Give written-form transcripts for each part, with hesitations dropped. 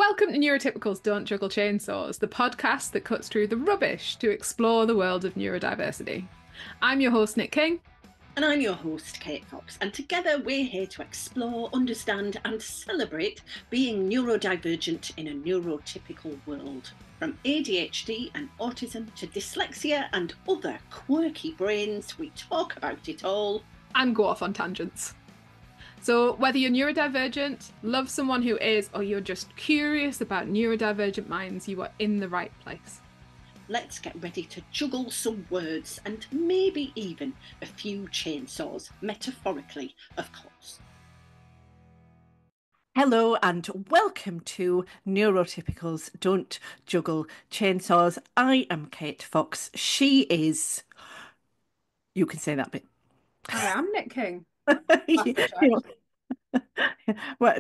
Welcome to Neurotypicals Don't Juggle Chainsaws, the podcast that cuts through the rubbish to explore the world of neurodiversity. I'm your host, Nick King. And I'm your host, Kate Fox. And together we're here to explore, understand, and celebrate being neurodivergent in a neurotypical world. From ADHD and autism to dyslexia and other quirky brains, we talk about it all. And go off on tangents. So, whether you're neurodivergent, love someone who is, or you're just curious about neurodivergent minds, you are in the right place. Let's get ready to juggle some words and maybe even a few chainsaws, metaphorically, of course. Hello and welcome to Neurotypicals Don't Juggle Chainsaws. I am Kate Fox. She is... You can say that bit. I am Nick King. Well,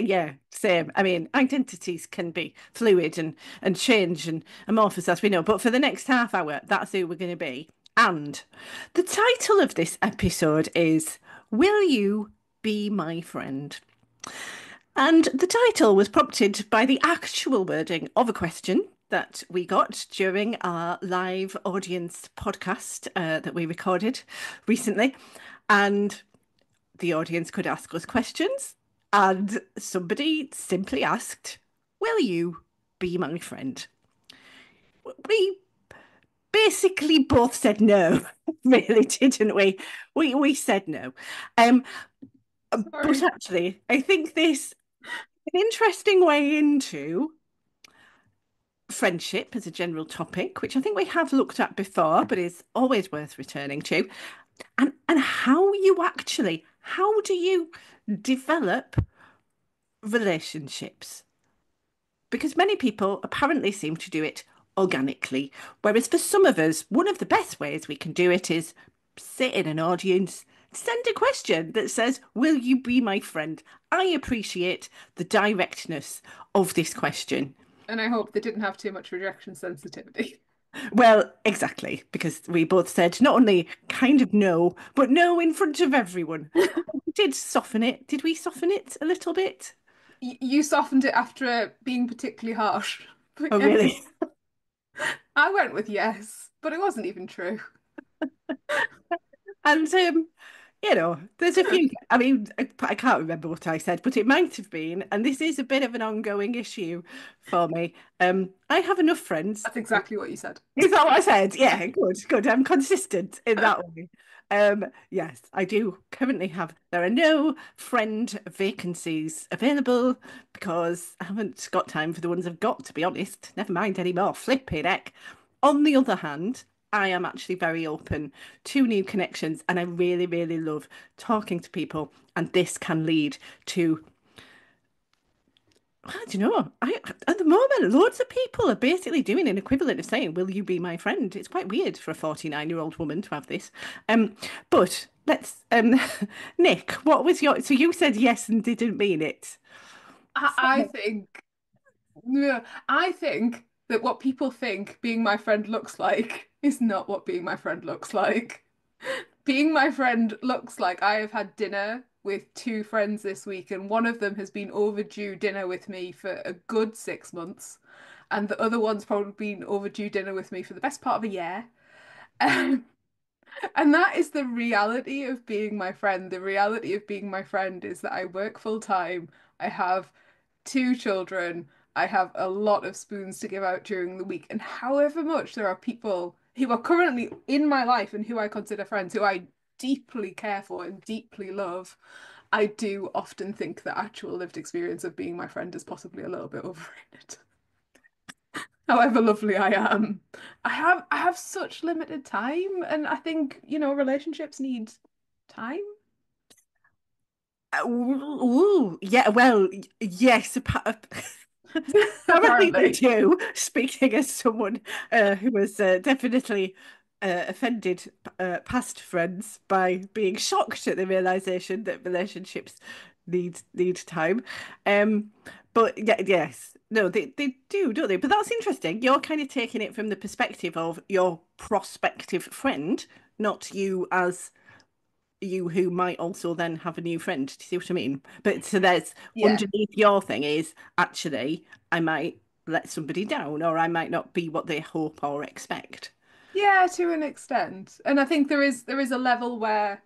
yeah, same. I mean, identities can be fluid and change and amorphous, as we know. But for the next half hour, that's who we're going to be. And the title of this episode is Will You Be My Friend? And the title was prompted by the actual wording of a question that we got during our live audience podcast that we recorded recently. And the audience could ask us questions, and somebody simply asked, "Will you be my friend?" We basically both said no, really, didn't we? We said no. But actually, I think this an interesting way into friendship as a general topic, which I think we have looked at before, but is always worth returning to. And how do you develop relationships? Because many people apparently seem to do it organically, whereas for some of us, one of the best ways we can do it is sit in an audience, send a question that says, "Will you be my friend?" I appreciate the directness of this question. And I hope they didn't have too much rejection sensitivity. Well, exactly, because we both said not only kind of no, but no in front of everyone. We did soften it. Did we soften it a little bit? You softened it after being particularly harsh. But Oh, yes, really? I went with yes, but it wasn't even true. And there's a few. I mean, I can't remember what I said, but it might have been. And this is a bit of an ongoing issue for me. I have enough friends. That's exactly what you said. Is that what I said? Yeah, good. I'm consistent in that way. Yes, I do currently have. There are no friend vacancies available because I haven't got time for the ones I've got, to be honest. Never mind anymore. Flipping heck. On the other hand, I am actually very open to new connections, and I really, really love talking to people. And this can lead to, I don't know. At the moment, loads of people are basically doing an equivalent of saying, "Will you be my friend?" It's quite weird for a 49-year-old woman to have this. But let's, Nick, what was your? So you said yes and didn't mean it. I think, yeah, I think that what people think being my friend looks like is not what being my friend looks like. Being my friend looks like I have had dinner with two friends this week, and one of them has been overdue dinner with me for a good 6 months, and the other one's probably been overdue dinner with me for the best part of a year. Um, and that is the reality of being my friend. The reality of being my friend is that I work full time. I have two children. I have a lot of spoons to give out during the week. And however much there are people who are currently in my life and who I consider friends, who I deeply care for and deeply love, I do often think the actual lived experience of being my friend is possibly a little bit overrated. However lovely I am, I have such limited time, and I think, relationships need time. Ooh, yeah. Well, yes. Apparently they Apparently. do. Speaking as someone who has definitely offended past friends by being shocked at the realization that relationships need time. Um, but yeah, yes, no, they do, don't they? But that's interesting. You're kind of taking it from the perspective of your prospective friend, not you as you who might also then have a new friend. Do you see what I mean? But so there's Yeah. underneath your thing is actually I might let somebody down or I might not be what they hope or expect. Yeah, to an extent. And I think there is a level where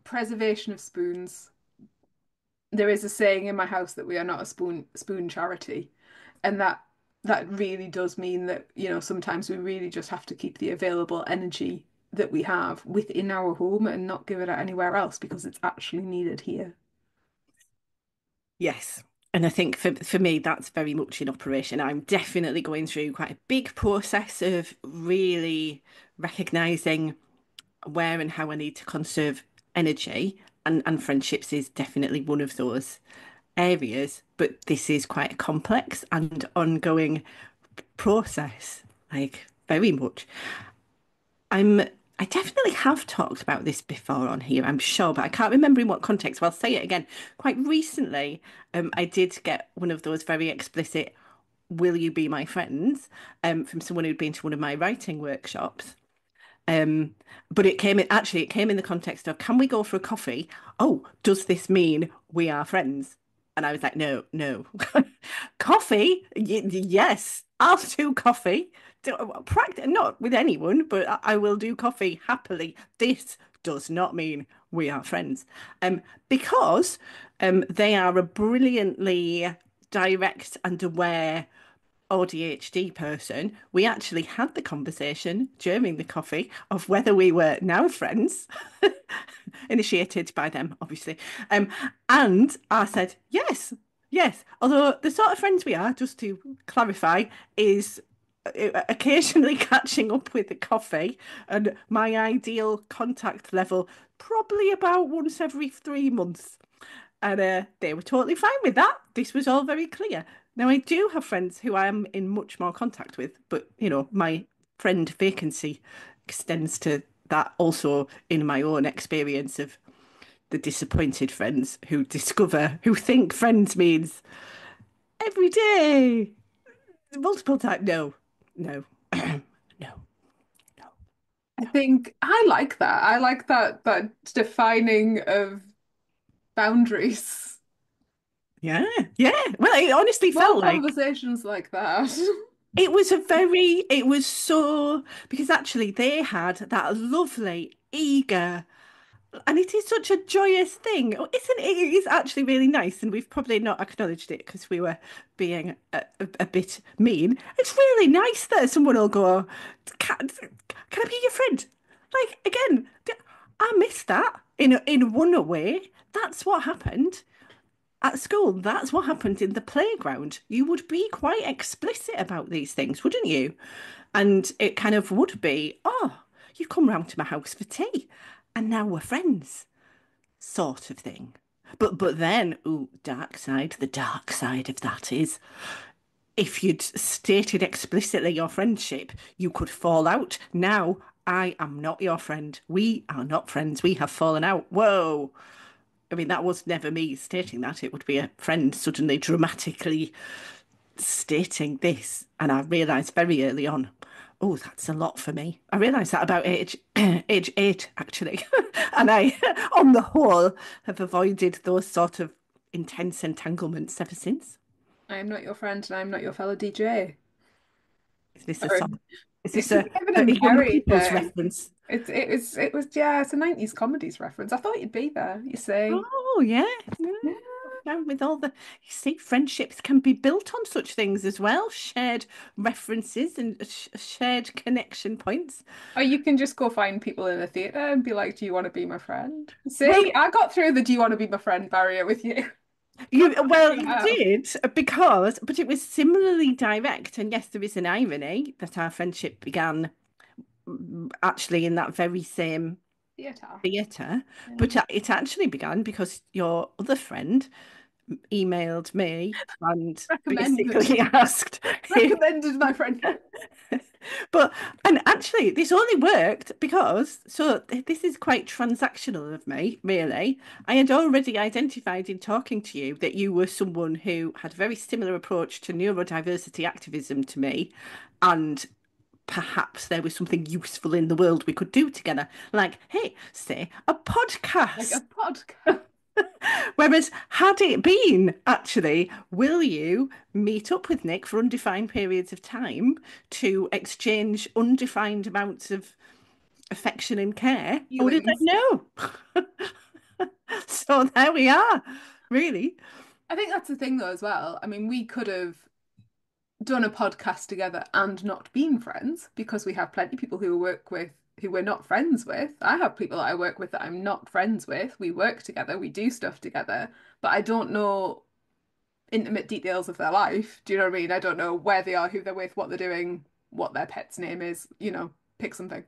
preservation of spoons. There is a saying in my house that we are not a spoon charity. And that really does mean that, sometimes we really just have to keep the available energy that we have within our home and not give it out anywhere else because it's actually needed here. Yes. And I think for me, that's very much in operation. I'm definitely going through quite a big process of really recognizing where and how I need to conserve energy. And friendships is definitely one of those areas. But this is quite a complex and ongoing process, like very much. I definitely have talked about this before on here, I'm sure, but I can't remember in what context. So I'll say it again. Quite recently, I did get one of those very explicit "Will you be my friends?" From someone who'd been to one of my writing workshops. Um, but it came in the context of, can we go for a coffee? Oh, does this mean we are friends? And I was like, no, no. Coffee? Yes, I'll do coffee. Practice, not with anyone, but I will do coffee happily. This does not mean we are friends. Because they are a brilliantly direct and aware ADHD person, we actually had the conversation during the coffee of whether we were now friends, initiated by them, obviously. And I said, yes, yes. Although the sort of friends we are, just to clarify, is occasionally catching up with the coffee, and my ideal contact level probably about once every 3 months. And they were totally fine with that. This was all very clear. Now, I do have friends who I am in much more contact with, but my friend vacancy extends to that also in my own experience of the disappointed friends who think friends means every day, multiple times. No, no, no, no, I no. think I like that. I like that defining of boundaries. Yeah, yeah. Well, it honestly More felt like conversations like that. it was so, because actually they had that lovely, eager, and it is such a joyous thing, isn't it? It is actually really nice, and we've probably not acknowledged it because we were being a bit mean. It's really nice that someone will go, can I be your friend? Like, again, I missed that in one way. That's what happened at school. That's what happened in the playground. You would be quite explicit about these things, wouldn't you? And it kind of would be, oh, you've come round to my house for tea, and now we're friends, sort of thing. But then, ooh, the dark side of that is if you'd stated explicitly your friendship, you could fall out. Now I am not your friend. We are not friends. We have fallen out. Whoa. I mean, that was never me stating that. It would be a friend suddenly dramatically stating this. And I realised very early on, oh, that's a lot for me. I realised that about age 8, actually. And I, on the whole, have avoided those sort of intense entanglements ever since. I am not your friend and I'm not your fellow DJ. Is this a Or song? Is it's this a a, bit of a a young merry people's thing. reference? It was yeah, it's a 90s comedies reference. I thought you'd be there, you see. Oh, yeah. Yeah. Yeah. Now with all the, you see, friendships can be built on such things as well, shared references and shared connection points. Or you can just go find people in the theater and be like, "Do you want to be my friend?" See, Well, I got through the "Do you want to be my friend" barrier with you. you Wow. did because, but it was similarly direct. And yes, there is an irony that our friendship began actually in that very same Theatre. theatre, Yeah. but it actually began because your other friend emailed me and Recommended. basically asked if Recommended my friendship. but and actually this only worked because this is quite transactional of me, really. I had already identified in talking to you that you were someone who had a very similar approach to neurodiversity activism to me and perhaps there was something useful in the world we could do together. Like, hey, say a Like a podcast. podcast. Whereas, had it been actually, will you meet up with Nick for undefined periods of time to exchange undefined amounts of affection and care? I would have said Feelings. no. So there we are, really. I think that's the thing though as well. I mean, we could have done a podcast together and not been friends because we have plenty of people who we work with who we're not friends with. I have people that I work with that I'm not friends with. We work together, we do stuff together, but I don't know intimate details of their life. Do you know what I mean? I don't know where they are, who they're with, what they're doing, what their pet's name is, pick something.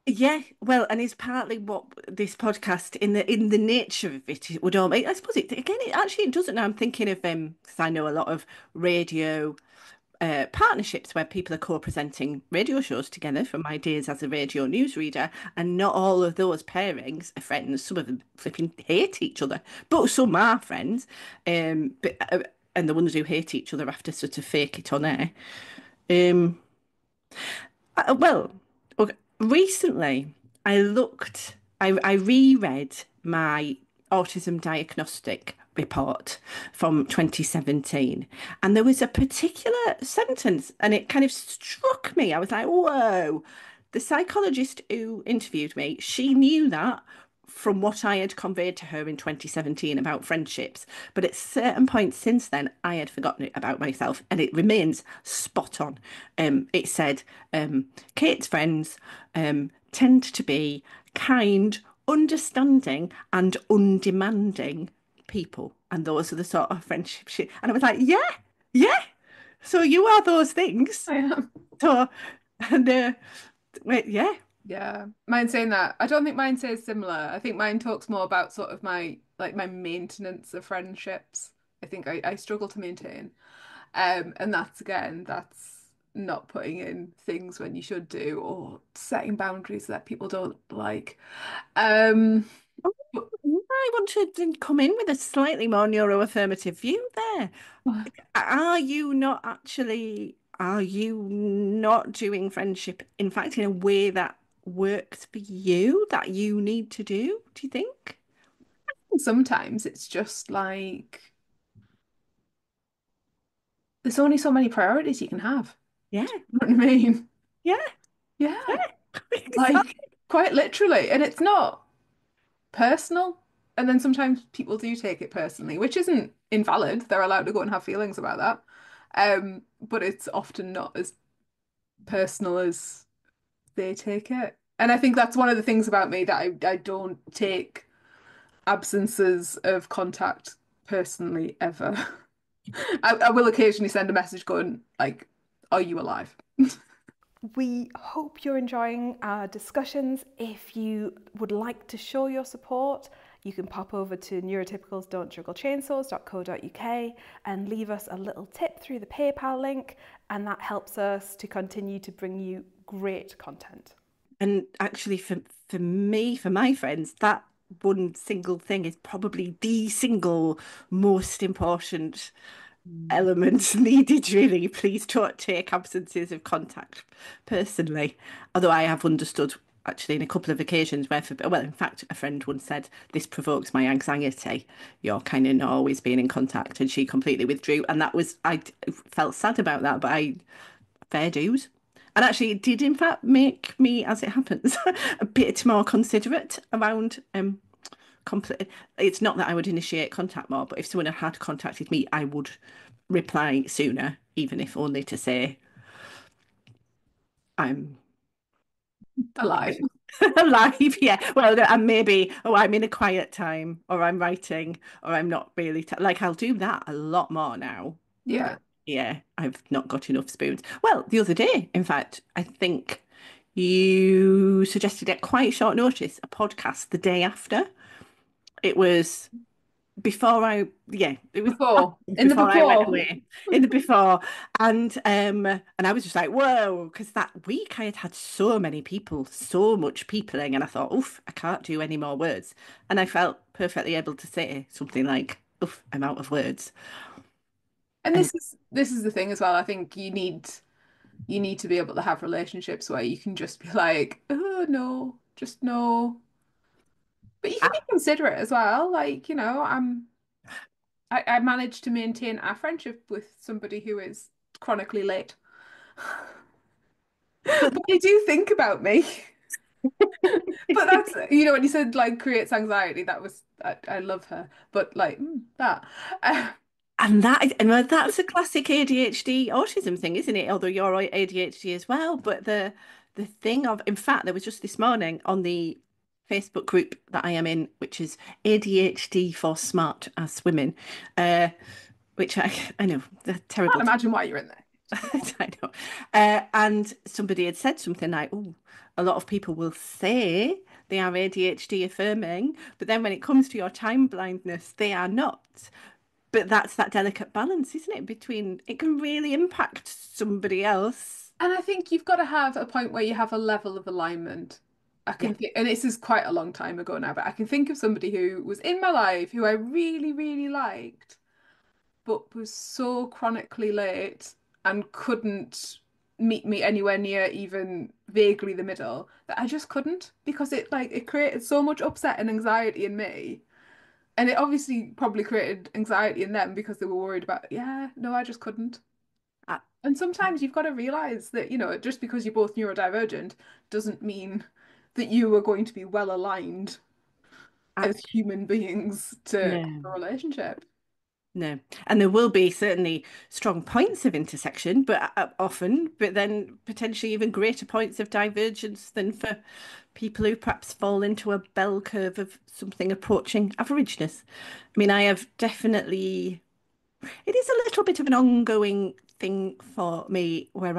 Yeah, well, and it's partly what this podcast, in the nature of it, it would all. I suppose it again. It actually it doesn't. Now I'm thinking of because I know a lot of radio partnerships where people are co-presenting radio shows together from my days as a radio newsreader, and not all of those pairings are friends. Some of them flipping hate each other, but some are friends. But and the ones who hate each other have to sort of fake it on air. Um, well, okay, recently I reread my autism diagnostic report from 2017, and there was a particular sentence, and it kind of struck me. I was like, whoa. The psychologist who interviewed me, she knew that from what I had conveyed to her in 2017 about friendships. But at certain points since then, I had forgotten it about myself, and it remains spot on. It said, Kate's friends tend to be kind, understanding, and undemanding people. And those are the sort of friendships. And I was like, yeah, yeah. So you are those things. I am. So, and wait, yeah. Yeah. Mine saying that. I don't think mine says similar. I think mine talks more about sort of my maintenance of friendships. I think I struggle to maintain. And that's not putting in things when you should do or setting boundaries that people don't like. Um, Oh, but- I want to come in with a slightly more neuroaffirmative view there. Are you not doing friendship, in fact, in a way that works for you, that you need to do you think? Sometimes it's just like there's only so many priorities you can have. Yeah, You know what I mean? yeah, Yeah, yeah. like Exactly. quite literally. And it's not personal. And then sometimes people do take it personally, which isn't invalid. They're allowed to go and have feelings about that. But it's often not as personal as they take it. And I think that's one of the things about me that I don't take absences of contact personally ever. I will occasionally send a message going like, "Are you alive?" We hope you're enjoying our discussions. If you would like to show your support, you can pop over to Neurotypicals Don't Juggle Chainsaws.co.uk and leave us a little tip through the PayPal link, and that helps us to continue to bring you great content. And actually, for me, for my friends, that one single thing is probably the single most important element needed, really. Please don't take absences of contact personally. Although I have understood actually in a couple of occasions where, well, in fact, a friend once said, this provokes my anxiety. You're kind of not always being in contact. And she completely withdrew. And I felt sad about that, but fair dues. And actually, it did in fact make me, as it happens, a bit more considerate around complete. It's not that I would initiate contact more, but if someone had contacted me, I would reply sooner, even if only to say I'm Alive. alive. Yeah. Well, and maybe, oh, I'm in a quiet time, or I'm writing, or I'm not really like I'll do that a lot more now. Yeah. Yeah, I've not got enough spoons. Well, the other day, in fact, I think you suggested at quite short notice a podcast the day after. It was before it was In the before I went before. away, in the before, and I was just like, whoa, because that week I had had so many people, so much peopling, and I thought, oof, I can't do any more words, and I felt perfectly able to say something like, oof, I'm out of words, And and this is the thing as well. I think you need you need to be able to have relationships where you can just be like, oh no, just no. But you can be Ah, considerate as well. Like, I managed to maintain a friendship with somebody who is chronically late. but But they do think about me. But that's, when you said like creates anxiety, I love her. But like that. and that's a classic ADHD autism thing, isn't it? Although you're ADHD as well. But the thing of, in fact, there was just this morning on the Facebook group that I am in, which is ADHD for smart ass women, uh, which I know, the Can't terrible. imagine why you're in there. I know. And somebody had said something like, "Oh, a lot of people will say they are ADHD affirming, but then when it comes to your time blindness, they are not." But that's that delicate balance, isn't it? Between it can really impact somebody else. And I think you've got to have a point where you have a level of alignment. I Yeah, can think, and this is quite a long time ago now, but I can think of somebody who was in my life who I really, really liked, but was so chronically late and couldn't meet me anywhere near even vaguely the middle that I just couldn't because it created so much upset and anxiety in me. And it obviously probably created anxiety in them because they were worried about, yeah, no, I just couldn't. I, And sometimes you've got to realize that, just because you're both neurodivergent doesn't mean that you are going to be well aligned I, as human beings to no. have a relationship. No, and there will be certainly strong points of intersection, but often, but then potentially even greater points of divergence than for people who perhaps fall into a bell curve of something approaching averageness. I mean, I have definitely, it is a little bit of an ongoing thing for me where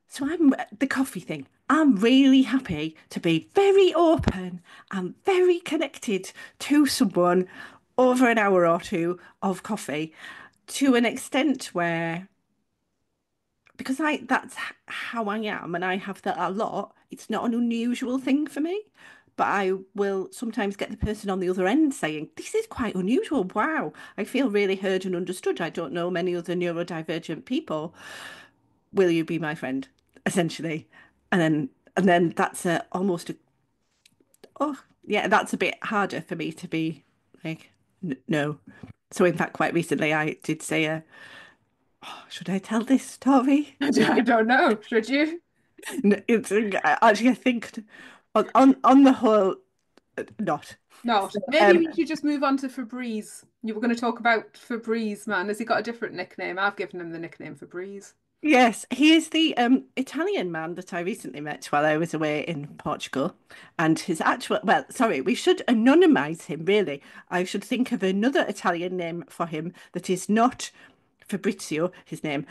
so I'm the coffee thing. I'm really happy to be very open and very connected to someone over an hour or two of coffee to an extent where, because that's how I am and I have that a lot, it's not an unusual thing for me. But I will sometimes get the person on the other end saying, "This is quite unusual. Wow, I feel really heard and understood. I don't know many other neurodivergent people. Will you be my friend?" Essentially. And then that's almost a, oh yeah, that's a bit harder for me to be like, no. So in fact, quite recently I did say, oh, should I tell this story? I don't know. Should you? It's actually, I think on the whole, not. Not. So, Maybe we should just move on to Febreze. You were going to talk about Febreze, man. Has he got a different nickname? I've given him the nickname Febreze. yes, he is the Italian man that I recently met while I was away in Portugal. And his actual, well, sorry, we should anonymize him, really. I should think of another Italian name for him that is not Fabrizio, his name,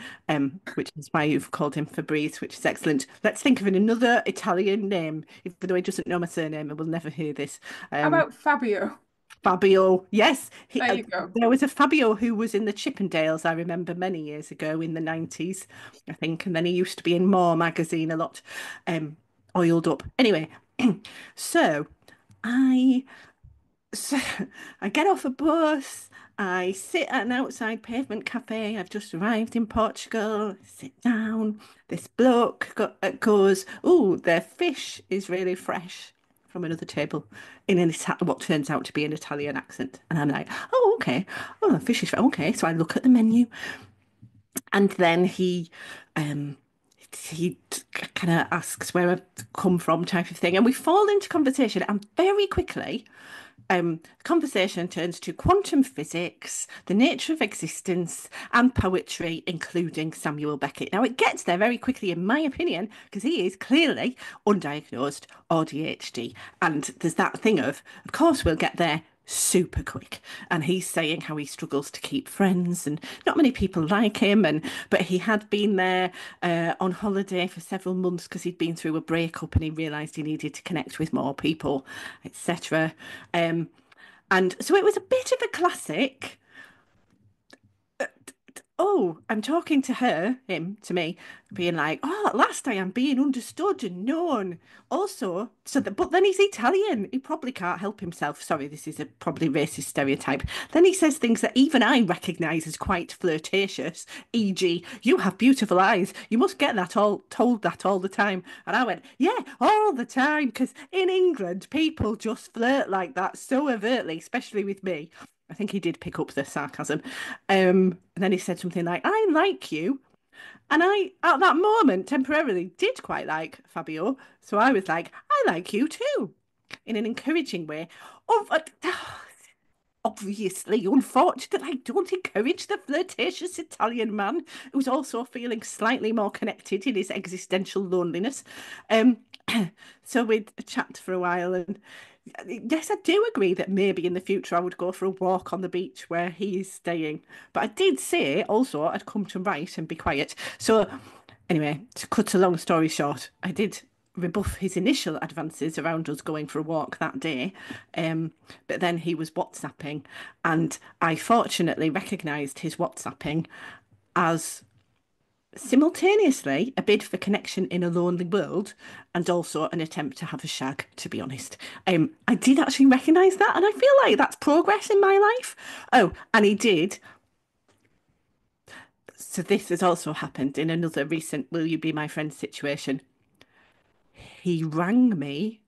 which is why you've called him Fabrice, which is excellent. Let's think of another Italian name, even though he doesn't know my surname and will never hear this. How Um, about Fabio? Fabio, yes, There you go. there was a Fabio who was in the Chippendales, I remember many years ago in the 90s, I think, and then he used to be in More magazine a lot, um, oiled up. Anyway, so I so I get off a bus, I sit at an outside pavement cafe. I've just arrived in Portugal, sit down. This goes, "Oh, their fish is really fresh," from another table in what turns out to be an Italian accent. And I'm like, "Oh, okay. Oh, the fish is okay." So I look at the menu and then um, he kind of asks where I've come from, type of thing. And we fall into conversation and very quickly the conversation turns to quantum physics, the nature of existence, and poetry, including Samuel Beckett. Now, it gets there very quickly, in my opinion, because he is clearly undiagnosed ADHD. And there's that thing of course, we'll get there super quick. And he's saying how he struggles to keep friends and not many people like him. But he had been there on holiday for several months because he'd been through a breakup and he realised he needed to connect with more people, etc. And so it was a bit of a classic. oh, I'm talking to her, him, to me, being like, oh, at last I am being understood and known. Also, but then he's Italian. He probably can't help himself. Sorry, this is a probably racist stereotype. Then he says things that even I recognise as quite flirtatious, e.g., you have beautiful eyes. You must get that all told that all the time. And I went, yeah, all the time, because in England, people just flirt like that so overtly, especially with me. I think he did pick up the sarcasm. And then he said something like, I like you. And I, at that moment, temporarily did quite like Fabio. So I was like, I like you too, in an encouraging way. Oh, obviously, unfortunately, I don't encourage the flirtatious Italian man who's also feeling slightly more connected in his existential loneliness. Um, so we'd chat for a while, and yes, I do agree that maybe in the future I would go for a walk on the beach where he's staying. But I did say also I'd come to write and be quiet. So anyway, to cut a long story short, I did rebuff his initial advances around us going for a walk that day. But then he was WhatsApping, and I fortunately recognised his WhatsApping as simultaneously a bid for connection in a lonely world and also an attempt to have a shag, to be honest. I did actually recognise that, and I feel like that's progress in my life. Oh, and he did. So this has also happened in another recent Will You Be My Friend situation. He rang me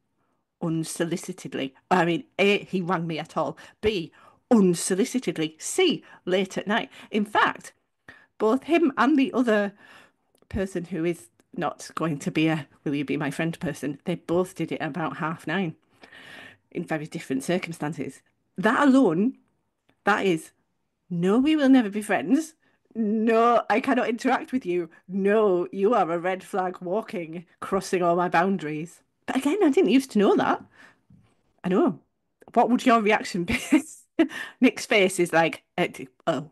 unsolicitedly. I mean, A, he rang me at all. B, unsolicitedly. C, late at night. In fact, both him and the other person who is not going to be a will you be my friend person, they both did it about 9:30 in very different circumstances. That alone, that is no, we will never be friends. No, I cannot interact with you. No, you are a red flag walking, crossing all my boundaries. But again, I didn't used to know that. I know. What would your reaction be? Nick's face is like, oh,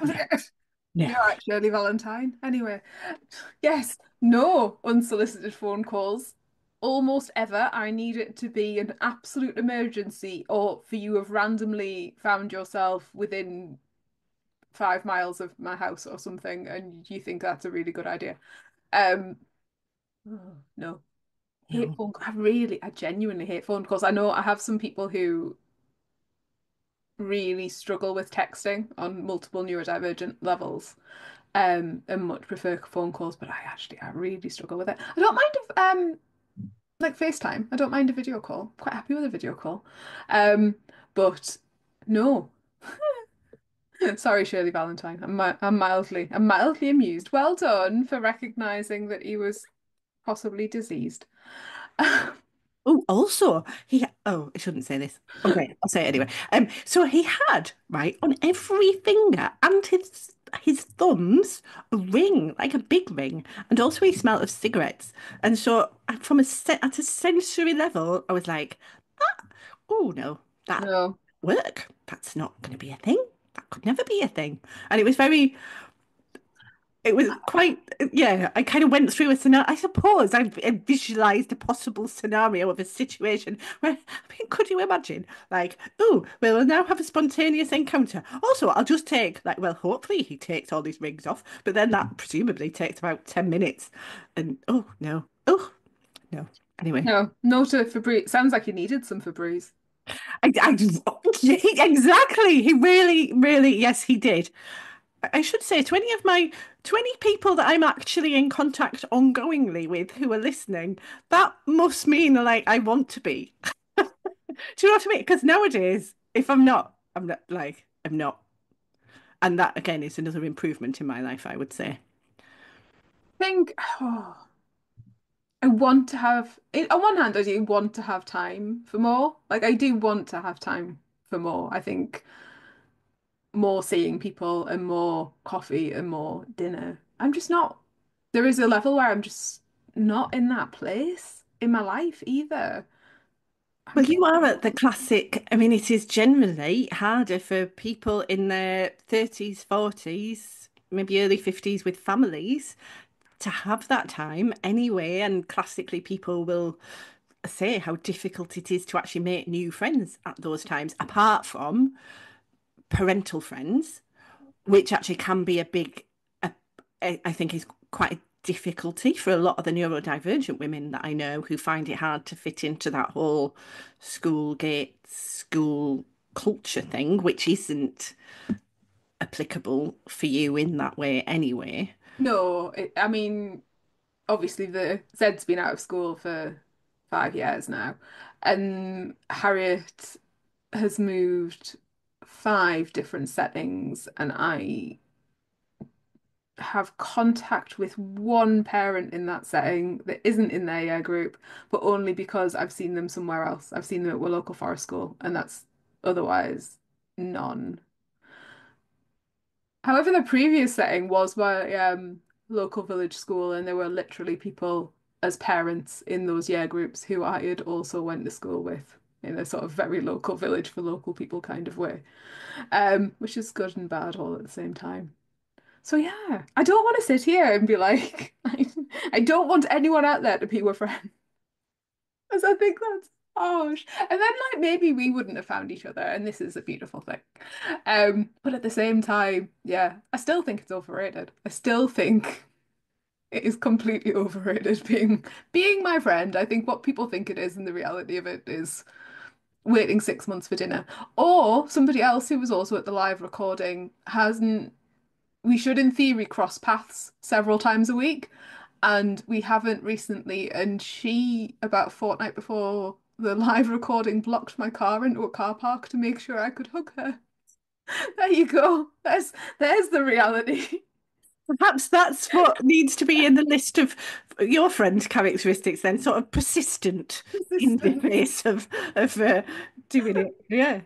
no. You're right, Shirley Valentine. Anyway, yes, no unsolicited phone calls. Almost ever. I need it to be an absolute emergency, or for you have randomly found yourself within 5 miles of my house or something, and you think that's a really good idea. Um, no. Hate No. phone. I genuinely hate phone calls. I know I have some people who really struggle with texting on multiple neurodivergent levels, and much prefer phone calls, but I really struggle with it. I don't mind if like FaceTime. I don't mind a video call. Quite happy with a video call. Um, but no. Sorry, Shirley Valentine. I'm mildly amused. Well done for recognizing that he was possibly diseased. Oh, also, oh, I shouldn't say this. Okay, I'll say it anyway. So he had, right, on every finger and his thumbs, a ring, like a big ring, and also he smelled of cigarettes. And so at a sensory level, I was like, that, oh no, that No. work. That's not going to be a thing. That could never be a thing. And it was very it was quite, yeah, I kind of went through a scenario. I suppose I visualized a possible scenario of a situation where, I mean, could you imagine? Like, oh, we'll now have a spontaneous encounter. Also, I'll just take, like, well, hopefully he takes all these rings off, but then that presumably takes about 10 minutes. And, oh, no. Oh, no. Anyway, No, no to Febreze. Sounds like you needed some Febreze. I exactly. He really, really, yes, he did. I should say to any of my 20 people that I'm actually in contact ongoingly with who are listening, that must mean like I want to be. Do you know what I mean? Because nowadays, if I'm not like, I'm not. And that again is another improvement in my life, I would say. Think, oh, I want to have, on one hand, I do want to have time for more. Like, I do want to have time for more. I think more seeing people and more coffee and more dinner. I'm just not, there is a level where I'm just not in that place in my life either. I'm Well, just, you are at the classic. I mean, it is generally harder for people in their 30s, 40s, maybe early 50s with families to have that time anyway. And classically, people will say how difficult it is to actually make new friends at those times, apart from parental friends, which actually can be a big, I think is quite a difficulty for a lot of the neurodivergent women that I know who find it hard to fit into that whole school gates, school culture thing, which isn't applicable for you in that way anyway. No, I mean, obviously the Zed's been out of school for 5 years now, and Harriet has moved 5 different settings, and I have contact with one parent in that setting that isn't in their year group, but only because I've seen them somewhere else. I've seen them at a local forest school, and that's otherwise none. However, the previous setting was my local village school, and there were literally people as parents in those year groups who I had also went to school with in a sort of very local village for local people kind of way, which is good and bad all at the same time. So yeah, I don't want to sit here and be like, I don't want anyone out there to be your friend, because I think that's harsh. And then like maybe we wouldn't have found each other, and this is a beautiful thing. But at the same time, yeah, I still think it's overrated. I still think it is completely overrated being my friend. I think what people think it is and the reality of it is waiting 6 months for dinner. Or somebody else who was also at the live recording hasn't we should in theory cross paths several times a week, and we haven't recently, and she about a fortnight before the live recording blocked my car into a car park to make sure I could hug her. There you go. There's the reality. Perhaps that's what needs to be in the list of your friend's characteristics then, sort of persistent in the Persistent. face of doing it. Yeah.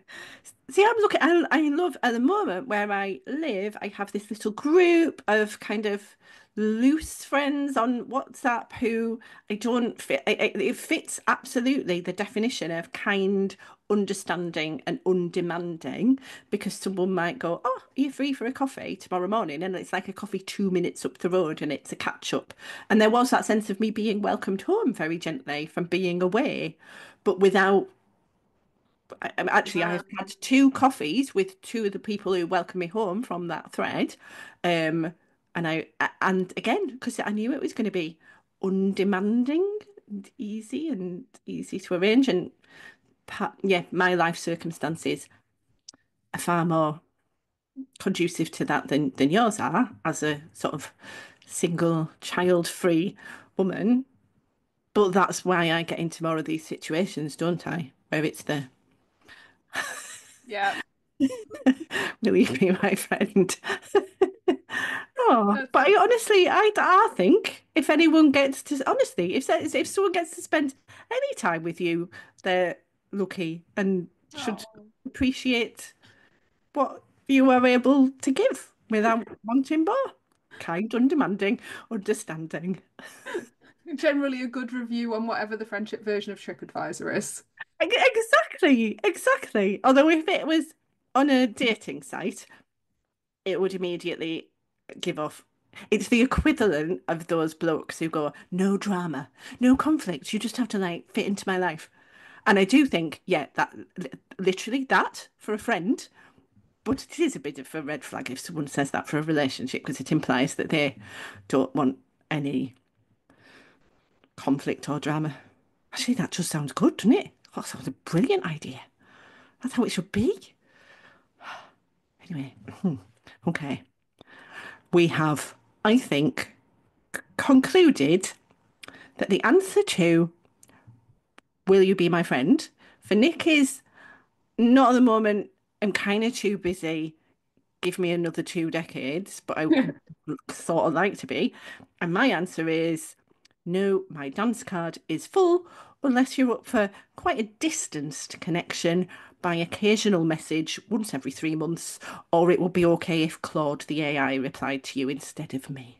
See, I love at the moment where I live, I have this little group of kind of loose friends on WhatsApp who I don't fit. It fits absolutely the definition of kind, understanding, and undemanding because someone might go, "Oh, are you free for a coffee tomorrow morning?" And it's like a coffee 2 minutes up the road and it's a catch up. And there was that sense of me being welcomed home very gently from being away, but without actually, Yeah. I've had 2 coffees with 2 of the people who welcomed me home from that thread. And again, because I knew it was going to be undemanding and easy to arrange. And yeah, my life circumstances are far more conducive to that than yours are as a sort of single child-free woman. But that's why I get into more of these situations, don't I? Where it's the Yeah. will you be my friend? Oh, That's but I think if anyone gets to, honestly, if someone gets to spend any time with you, they're lucky and should oh. appreciate what you are able to give without wanting more. Kind, undemanding, understanding. Generally a good review on whatever the friendship version of TripAdvisor is. Exactly, exactly. Although if it was on a dating site, it would immediately give off. It's the equivalent of those blokes who go, no drama, no conflict. You just have to like fit into my life. And I do think, yeah, that literally that for a friend, but it is a bit of a red flag if someone says that for a relationship because it implies that they don't want any conflict or drama. Actually, that just sounds good, doesn't it? That sounds a brilliant idea. That's how it should be. Anyway, okay. We have, I think, concluded that the answer to will you be my friend for Nick is not at the moment. I'm kind of too busy. Give me another 2 decades, but I would sort of like to be. And my answer is no, my dance card is full unless you're up for quite a distanced connection by occasional message once every 3 months, or it would be okay if Claude the AI replied to you instead of me.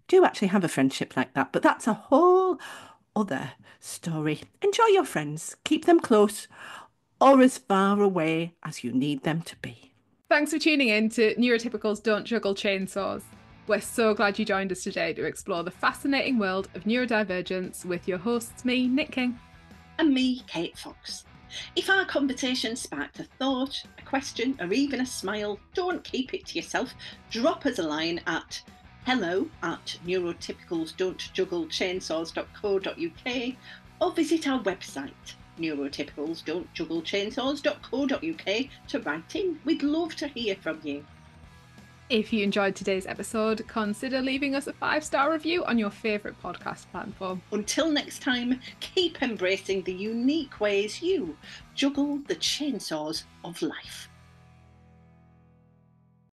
Do actually have a friendship like that, but that's a whole other story. Enjoy your friends, keep them close or as far away as you need them to be. Thanks for tuning in to Neurotypicals Don't Juggle Chainsaws. We're so glad you joined us today to explore the fascinating world of neurodivergence with your hosts, me, Nick King. And me, Kate Fox. If our conversation sparked a thought, a question, or even a smile, don't keep it to yourself. Drop us a line at hello@neurotypicals.don't-juggle-chainsaws.co.uk or visit our website, neurotypicals.don't-juggle-chainsaws.co.uk, to write in. We'd love to hear from you. If you enjoyed today's episode, consider leaving us a 5-star review on your favourite podcast platform. Until next time, keep embracing the unique ways you juggle the chainsaws of life.